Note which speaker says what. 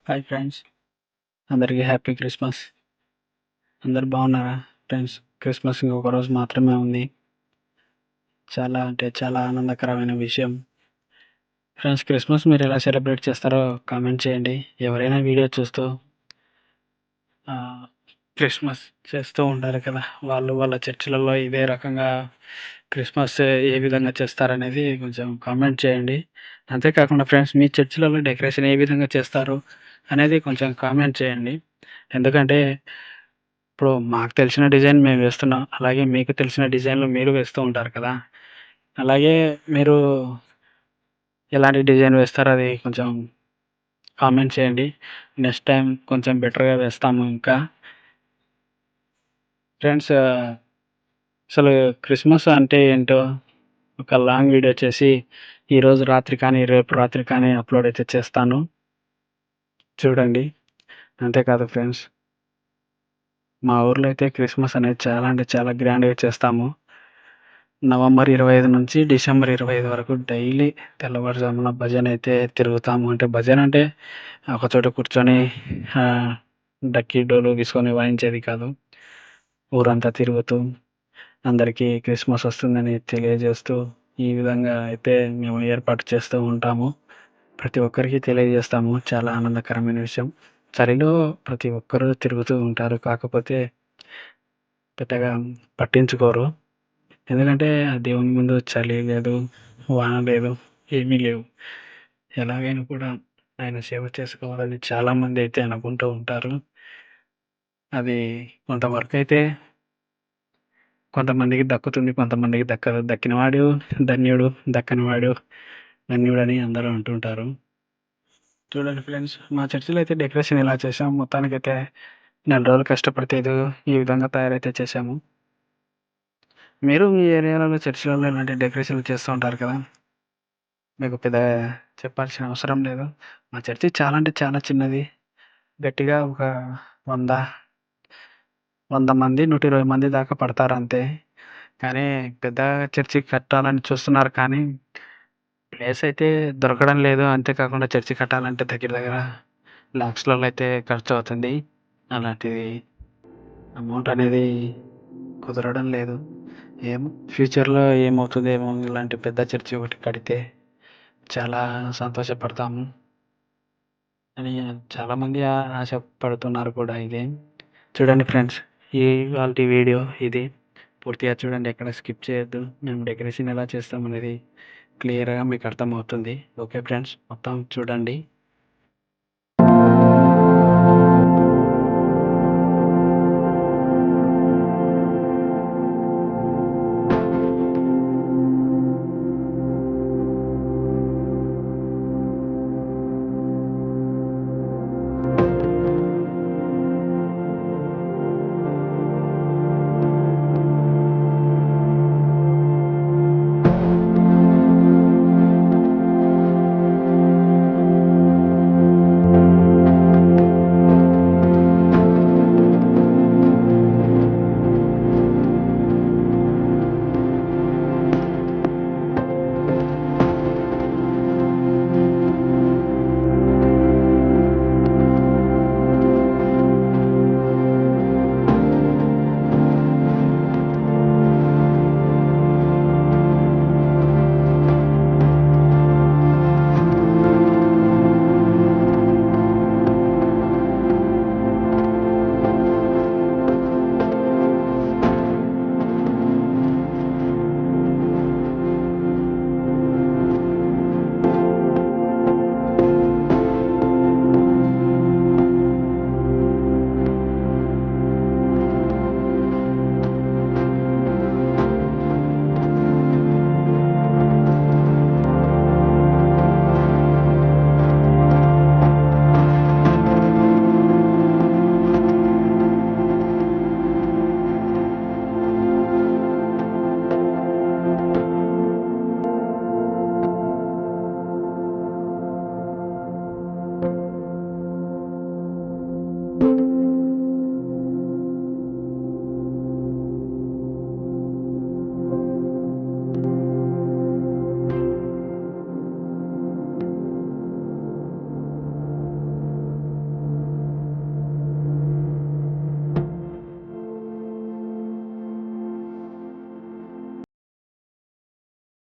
Speaker 1: Hi friends, అందరికీ happy Christmas. అందరు బాగున్నారా ఫ్రెండ్స్? క్రిస్మస్ ఇంకొక రోజు మాత్రమే ఉంది. చాలా అంటే చాలా ఆనందకరమైన విషయం. ఫ్రెండ్స్, క్రిస్మస్ మీరు ఎలా సెలబ్రేట్ చేస్తారో కామెంట్ చేయండి. ఎవరైనా వీడియో చూస్తూ ఆ, క్రిస్మస్ చేస్తూ ఉంటారు కదా, వాళ్ళు వాళ్ళ చర్చిలలో ఇదే రకంగా క్రిస్మస్ ఏ విధంగా చేస్తారనేది కొంచెం కామెంట్ చేయండి. అంతేకాకుండా ఫ్రెండ్స్, మీ చర్చిలలో డెకరేషన్ ఏ విధంగా చేస్తారు అనేది కొంచెం కామెంట్ చేయండి. ఎందుకంటే ఇప్పుడు మాకు తెలిసిన డిజైన్ మేము వేస్తున్నాం. అలాగే మీకు తెలిసిన డిజైన్‌లు మీరు వేస్తూ ఉంటారు కదా! అలాగే మీరు ఎలాంటి డిజైన్ వేస్తారో అది కొంచెం కామెంట్ చేయండి. నెక్స్ట్ టైమ్ కొంచెం బెటర్‌గా వేస్తాము ఇంకా. ఫ్రెండ్స్, అసలు క్రిస్మస్ అంటే ఏంటో ఒక లాంగ్ వీడియో చేసి ఈరోజు రాత్రి కానీ, రేపు రాత్రి కానీ అప్‌లోడ్ అయితే చేస్తాను. చూడండి. అంతేకాదు ఫ్రెండ్స్, మా ఊర్లో అయితే క్రిస్మస్ అనేది చాలా అంటే చాలా గ్రాండ్‌గా చేస్తాము. నవంబర్ 25 నుంచి డిసెంబర్ 25 వరకు డైలీ తెల్లవారుజామున భజనైతే తిరుగుతాము. అంటే భజన అంటే ఒక చోట కూర్చొని ఆహ్, డక్కి, డోలు తీసుకొని వాయించేది కాదు. ఊరంతా తిరుగుతూ అందరికీ క్రిస్మస్ వస్తుందని తెలియజేస్తూ ఈ విధంగా అయితే మేము ఏర్పాటు చేస్తూ ఉంటాము. ప్రతి ఒక్కరికి తెలియజేస్తాము. చాలా ఆనందకరమైన విషయం. చలిలో ప్రతి ఒక్కరు తిరుగుతూ ఉంటారు. కాకపోతే పెద్దగా పట్టించుకోరు. ఎందుకంటే ఆ దేవుని ముందు చలి లేదు, వాన లేదు, ఏమీ లేవు. ఎలాగైనా కూడా ఆయన సేవ చేసుకోవాలని చాలామందైతే అనుకుంటూ ఉంటారు. అది కొంతవరకైతే కొంతమందికి దక్కుతుంది, కొంతమందికి దక్కదు. దక్కినవాడు ధన్యుడు, దక్కనివాడు ధన్యుడని అందరూ అంటుంటారు. చూడండి ఫ్రెండ్స్, మా చర్చిలో అయితే డెకరేషన్ ఇలా చేశాం. మొత్తానికైతే నెల రోజులు కష్టపడితే ఈ విధంగా తయారైతే చేశాము. మీరు మీ ఏరియాలలో చర్చిలలో ఇలాంటి డెకరేషన్‌లు చేస్తూ ఉంటారు కదా! మీకు పెద్దగా చెప్పాల్సిన అవసరం లేదు. మా చర్చి చాలా అంటే చాలా చిన్నది. గట్టిగా ఒక 100, 100 మంది, 120 మంది దాకా పడతారంతే. కానీ పెద్ద చర్చి కట్టాలని చూస్తున్నారు కానీ, ప్లేస్ అయితే దొరకడం లేదు. అంతేకాకుండా చర్చి కట్టాలంటే దగ్గర దగ్గర లాక్స్‌లలో అయితే ఖర్చవుతుంది. అలాంటిది అమౌంట్ అనేది కుదరడం లేదు. ఏమో ఫ్యూచర్‌లో ఏమవుతదేమో, ఇలాంటి పెద్ద చర్చి ఒకటి కడితే చాలా సంతోషపడతాము అని చాలామంది ఆశపడుతున్నారు కూడా ఇదే. చూడండి ఫ్రెండ్స్, ఇవాల్టి వీడియో ఇది. పూర్తిగా చూడండి, ఎక్కడ స్కిప్ చేయొద్దు. మేము డెకరేషన్ ఎలా చేస్తామనేది క్లియర్‌గా మీకు అర్థమవుతుంది. ఓకే ఫ్రెండ్స్, మొత్తం చూడండి.